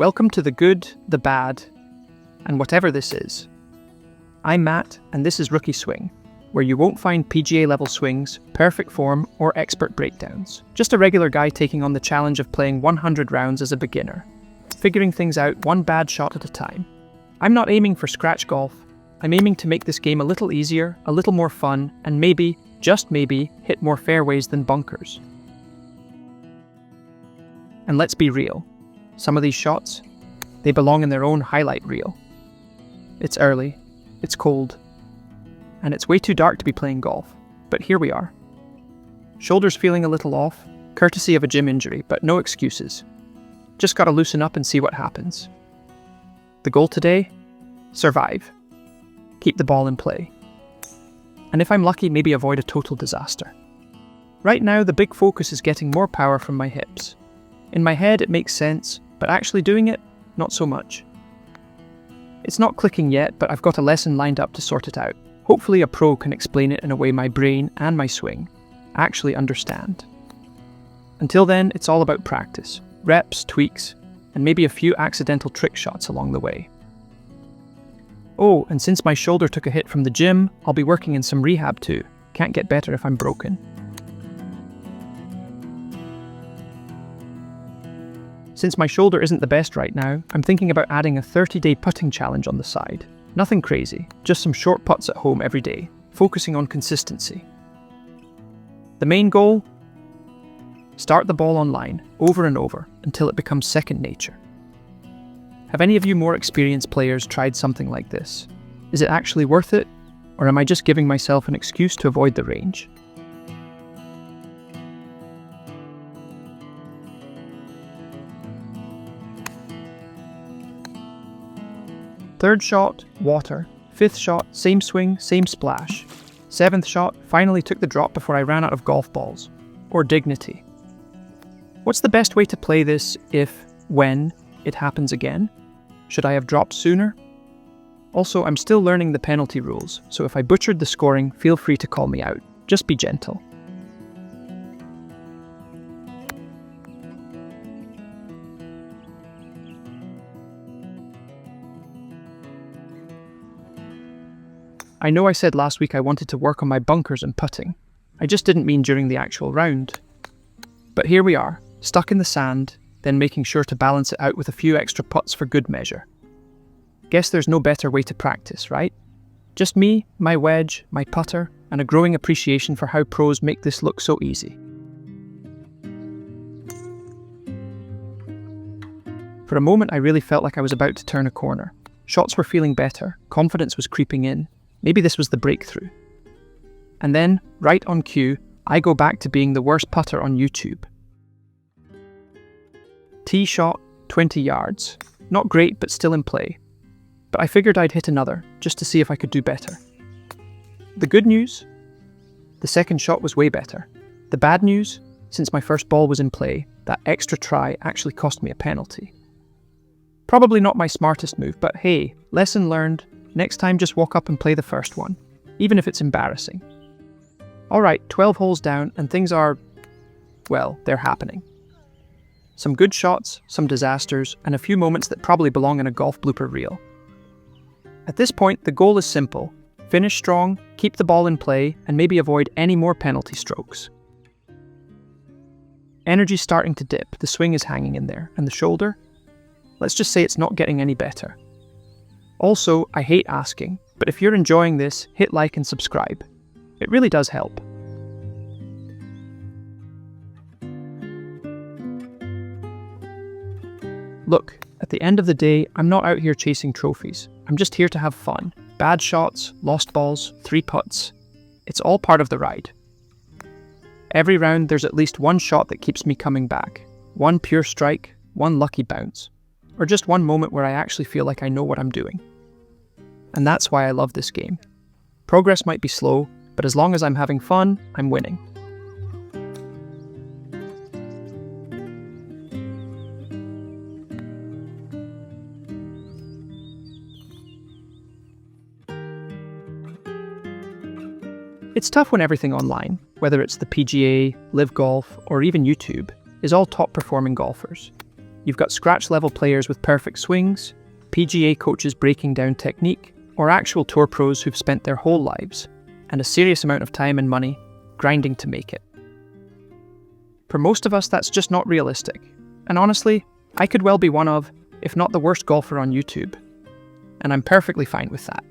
Welcome to the good, the bad, and whatever this is. I'm Matt, and this is Rookie Swing, where you won't find PGA-level swings, perfect form, or expert breakdowns. Just a regular guy taking on the challenge of playing 100 rounds as a beginner, figuring things out one bad shot at a time. I'm not aiming for scratch golf. I'm aiming to make this game a little easier, a little more fun, and maybe, just maybe, hit more fairways than bunkers. And let's be real. Some of these shots, they belong in their own highlight reel. It's early, it's cold, and it's way too dark to be playing golf, but here we are. Shoulders feeling a little off, courtesy of a gym injury, but no excuses. Just gotta loosen up and see what happens. The goal today? Survive. Keep the ball in play. And if I'm lucky, maybe avoid a total disaster. Right now, the big focus is getting more power from my hips. In my head, it makes sense, but actually doing it, not so much. It's not clicking yet, but I've got a lesson lined up to sort it out. Hopefully a pro can explain it in a way my brain and my swing actually understand. Until then, it's all about practice, reps, tweaks, and maybe a few accidental trick shots along the way. Oh, and since my shoulder took a hit from the gym, I'll be working in some rehab too. Can't get better if I'm broken. Since my shoulder isn't the best right now, I'm thinking about adding a 30-day putting challenge on the side. Nothing crazy, just some short putts at home every day, focusing on consistency. The main goal? Start the ball online, over and over, until it becomes second nature. Have any of you more experienced players tried something like this? Is it actually worth it, or am I just giving myself an excuse to avoid the range? Third shot, water. Fifth shot, same swing, same splash. Seventh shot, finally took the drop before I ran out of golf balls. Or dignity. What's the best way to play this when it happens again? Should I have dropped sooner? Also, I'm still learning the penalty rules, so if I butchered the scoring, feel free to call me out. Just be gentle. I know I said last week I wanted to work on my bunkers and putting. I just didn't mean during the actual round. But here we are, stuck in the sand, then making sure to balance it out with a few extra putts for good measure. Guess there's no better way to practice, right? Just me, my wedge, my putter, and a growing appreciation for how pros make this look so easy. For a moment I really felt like I was about to turn a corner. Shots were feeling better, confidence was creeping in. Maybe this was the breakthrough. And then, right on cue, I go back to being the worst putter on YouTube. Tee shot, 20 yards. Not great, but still in play. But I figured I'd hit another, just to see if I could do better. The good news? The second shot was way better. The bad news? Since my first ball was in play, that extra try actually cost me a penalty. Probably not my smartest move, but hey, lesson learned. Next time just walk up and play the first one, even if it's embarrassing. Alright, 12 holes down and things are, well, they're happening. Some good shots, some disasters, and a few moments that probably belong in a golf blooper reel. At this point, the goal is simple. Finish strong, keep the ball in play, and maybe avoid any more penalty strokes. Energy's starting to dip, the swing is hanging in there, and the shoulder? Let's just say it's not getting any better. Also, I hate asking, but if you're enjoying this, hit like and subscribe. It really does help. Look, at the end of the day, I'm not out here chasing trophies. I'm just here to have fun. Bad shots, lost balls, 3 putts. It's all part of the ride. Every round, there's at least one shot that keeps me coming back. One pure strike, one lucky bounce. Or just one moment where I actually feel like I know what I'm doing. And that's why I love this game. Progress might be slow, but as long as I'm having fun, I'm winning. It's tough when everything online, whether it's the PGA, Live Golf, or even YouTube, is all top-performing golfers. You've got scratch-level players with perfect swings, PGA coaches breaking down technique, or actual tour pros who've spent their whole lives, and a serious amount of time and money, grinding to make it. For most of us, that's just not realistic. And honestly, I could well be one of, if not the worst golfer on YouTube. And I'm perfectly fine with that.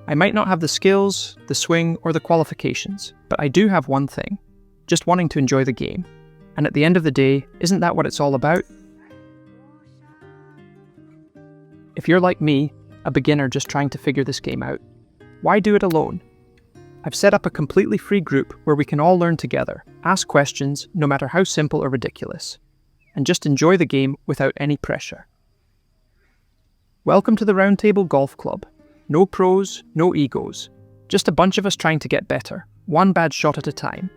I might not have the skills, the swing, or the qualifications, but I do have one thing, just wanting to enjoy the game. And at the end of the day, isn't that what it's all about? If you're like me, a beginner just trying to figure this game out, why do it alone? I've set up a completely free group where we can all learn together, ask questions, no matter how simple or ridiculous, and just enjoy the game without any pressure. Welcome to the Roundtable Golf Club. No pros, no egos, just a bunch of us trying to get better, one bad shot at a time.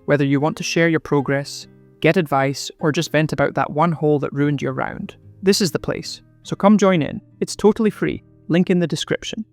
Whether you want to share your progress, get advice, or just vent about that one hole that ruined your round, this is the place. So come join in. It's totally free. Link in the description.